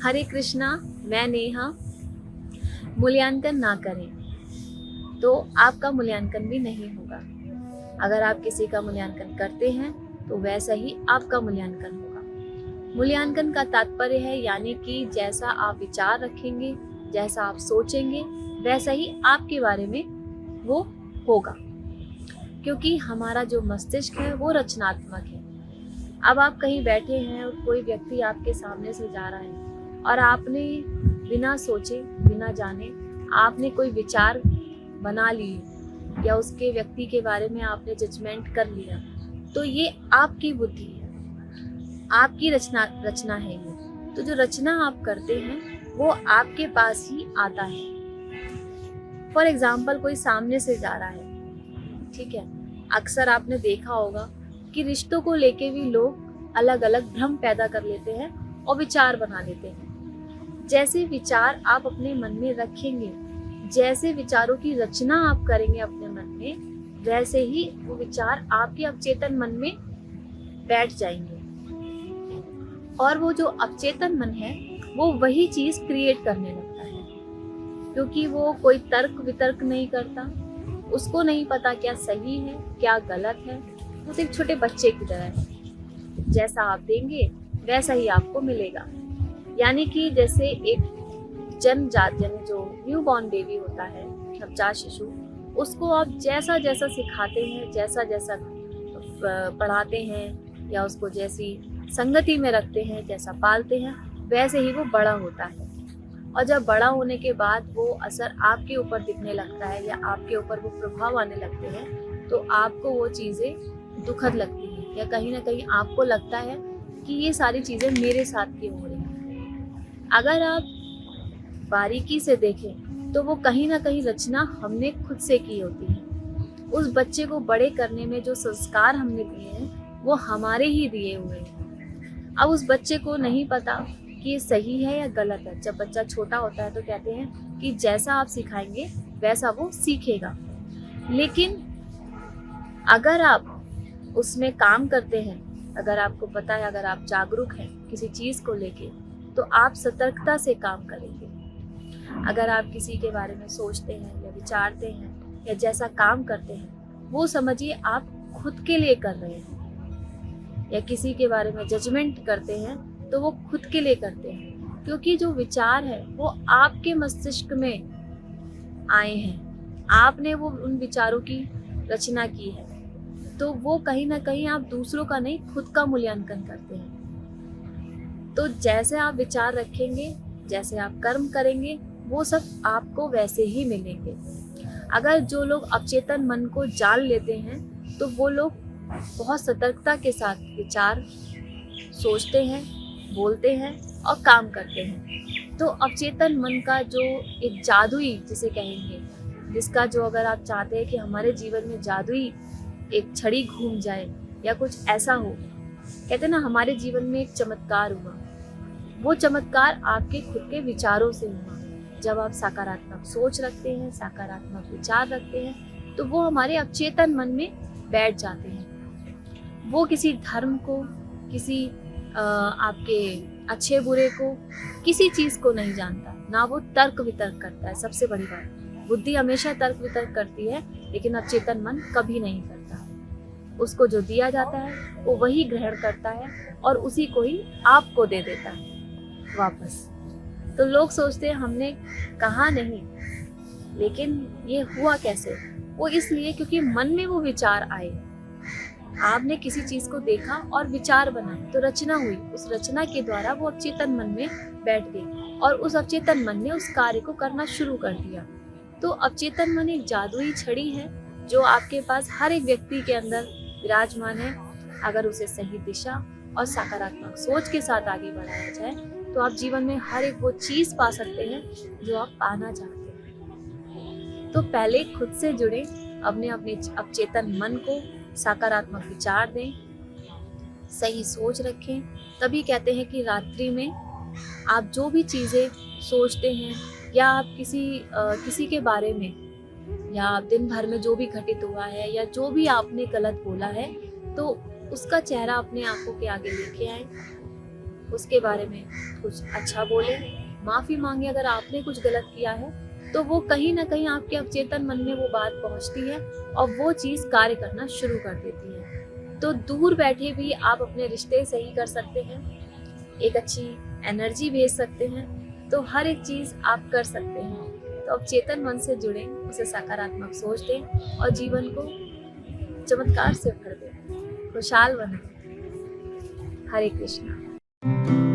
हरे कृष्णा। मैं नेहा। मूल्यांकन ना करें तो आपका मूल्यांकन भी नहीं होगा। अगर आप किसी का मूल्यांकन करते हैं तो वैसा ही आपका मूल्यांकन होगा। मूल्यांकन का तात्पर्य है यानी कि जैसा आप विचार रखेंगे, जैसा आप सोचेंगे, वैसा ही आपके बारे में वो होगा, क्योंकि हमारा जो मस्तिष्क है वो रचनात्मक है। अब आप कहीं बैठे हैं और कोई व्यक्ति आपके सामने से जा रहा है और आपने बिना सोचे बिना जाने आपने कोई विचार बना लिए या उसके व्यक्ति के बारे में आपने जजमेंट कर लिया, तो ये आपकी बुद्धि है, आपकी रचना है ये। तो जो रचना आप करते हैं वो आपके पास ही आता है। फॉर एग्जाम्पल, कोई सामने से जा रहा है, ठीक है, अक्सर आपने देखा होगा कि रिश्तों को लेके भी लोग अलग अलग भ्रम पैदा कर लेते हैं और विचार बना लेते हैं। जैसे विचार आप अपने मन में रखेंगे, जैसे विचारों की रचना आप करेंगे अपने मन में, वैसे ही वो विचार आपके अवचेतन मन में बैठ जाएंगे और वो जो अवचेतन मन है वो वही चीज क्रिएट करने लगता है, क्योंकि वो कोई तर्क वितर्क नहीं करता। उसको नहीं पता क्या सही है क्या गलत है। वो एक छोटे बच्चे की तरह है, जैसा आप देंगे वैसा ही आपको मिलेगा। यानी कि जैसे एक जन्मजात यानी जो न्यू बॉर्न बेबी होता है, नवजात शिशु, उसको आप जैसा जैसा सिखाते हैं, जैसा जैसा पढ़ाते हैं या उसको जैसी संगति में रखते हैं, जैसा पालते हैं, वैसे ही वो बड़ा होता है। और जब बड़ा होने के बाद वो असर आपके ऊपर दिखने लगता है या आपके ऊपर वो प्रभाव आने लगते हैं, तो आपको वो चीज़ें दुखद लगती हैं या कहीं ना कहीं आपको लगता है कि ये सारी चीज़ें मेरे साथ क्यों हो रही हैं। अगर आप बारीकी से देखें तो वो कहीं ना कहीं रचना हमने खुद से की होती है। उस बच्चे को बड़े करने में जो संस्कार हमने दिए हैं वो हमारे ही दिए हुए हैं। अब उस बच्चे को नहीं पता कि ये सही है या गलत है। जब बच्चा छोटा होता है तो कहते हैं कि जैसा आप सिखाएंगे वैसा वो सीखेगा, लेकिन अगर आप उसमें काम करते हैं, अगर आपको पता है, अगर आप जागरूक हैं किसी चीज़ को लेके, तो आप सतर्कता से काम करेंगे। अगर आप किसी के बारे में सोचते हैं या विचारते हैं या जैसा काम करते हैं, वो समझिए आप खुद के लिए कर रहे हैं। या किसी के बारे में जजमेंट करते हैं तो वो खुद के लिए करते हैं, क्योंकि जो विचार है वो आपके मस्तिष्क में आए हैं, आपने वो उन विचारों की रचना की है। तो वो कहीं ना कहीं आप दूसरों का नहीं, खुद का मूल्यांकन करते हैं। तो जैसे आप विचार रखेंगे, जैसे आप कर्म करेंगे, वो सब आपको वैसे ही मिलेंगे। अगर जो लोग अवचेतन मन को जान लेते हैं तो वो लोग बहुत सतर्कता के साथ विचार सोचते हैं, बोलते हैं और काम करते हैं। तो अवचेतन मन का जो एक जादुई जिसे कहेंगे, जिसका जो अगर आप चाहते हैं कि हमारे जीवन में जादुई एक छड़ी घूम जाए या कुछ ऐसा हो, कहते हैं ना हमारे जीवन में एक चमत्कार हुआ, वो चमत्कार आपके खुद के विचारों से हुआ। जब आप सकारात्मक सोच रखते हैं, सकारात्मक विचार रखते हैं, तो वो हमारे अवचेतन मन में बैठ जाते हैं। वो किसी धर्म को, किसी आपके अच्छे बुरे को, किसी चीज़ को नहीं जानता, ना वो तर्क वितर्क करता है। सबसे बड़ी बात, बुद्धि हमेशा तर्क वितर्क करती है, लेकिन अवचेतन मन कभी नहीं करता। उसको जो दिया जाता है वो वही ग्रहण करता है और उसी को ही आपको दे देता है वापस। तो लोग सोचते हैं हमने कहा नहीं, लेकिन ये हुआ कैसे? वो इसलिए क्योंकि मन में वो विचार आए, आपने किसी चीज को देखा और विचार बनाए, तो रचना हुई। उस रचना के द्वारा वो अवचेतन मन में बैठ गई और उस अवचेतन मन ने उस कार्य को करना शुरू कर दिया। तो अवचेतन मन एक जादुई छड़ी है जो आपके पास हर एक व्यक्ति के अंदर विराजमान है। अगर उसे सही दिशा और सकारात्मक सोच के साथ आगे बढ़ाया जाए तो आप जीवन में हर एक वो चीज पा सकते हैं जो आप पाना चाहते हैं। तो पहले खुद से जुड़े, अपने अवचेतन मन को सकारात्मक विचार दें, सही सोच रखें। तभी कहते हैं कि रात्रि में आप जो भी चीज़ें सोचते हैं या आप किसी के बारे में या दिन भर में जो भी घटित हुआ है या जो भी आपने गलत बोला है, तो उसका चेहरा अपने आंखों के आगे लेके आए, उसके बारे में कुछ अच्छा बोले, माफी मांगे। अगर आपने कुछ गलत किया है तो वो कहीं ना कहीं आपके अवचेतन मन में वो बात पहुंचती है और वो चीज कार्य करना शुरू कर देती है। तो दूर बैठे भी आप अपने रिश्ते सही कर सकते हैं, एक अच्छी एनर्जी भेज सकते हैं, तो हर एक चीज आप कर सकते हैं। तो अवचेतन मन से जुड़ें, उसे सकारात्मक सोच दें और जीवन को चमत्कार से भर दें, खुशहाल बनाएं। हरे कृष्णा।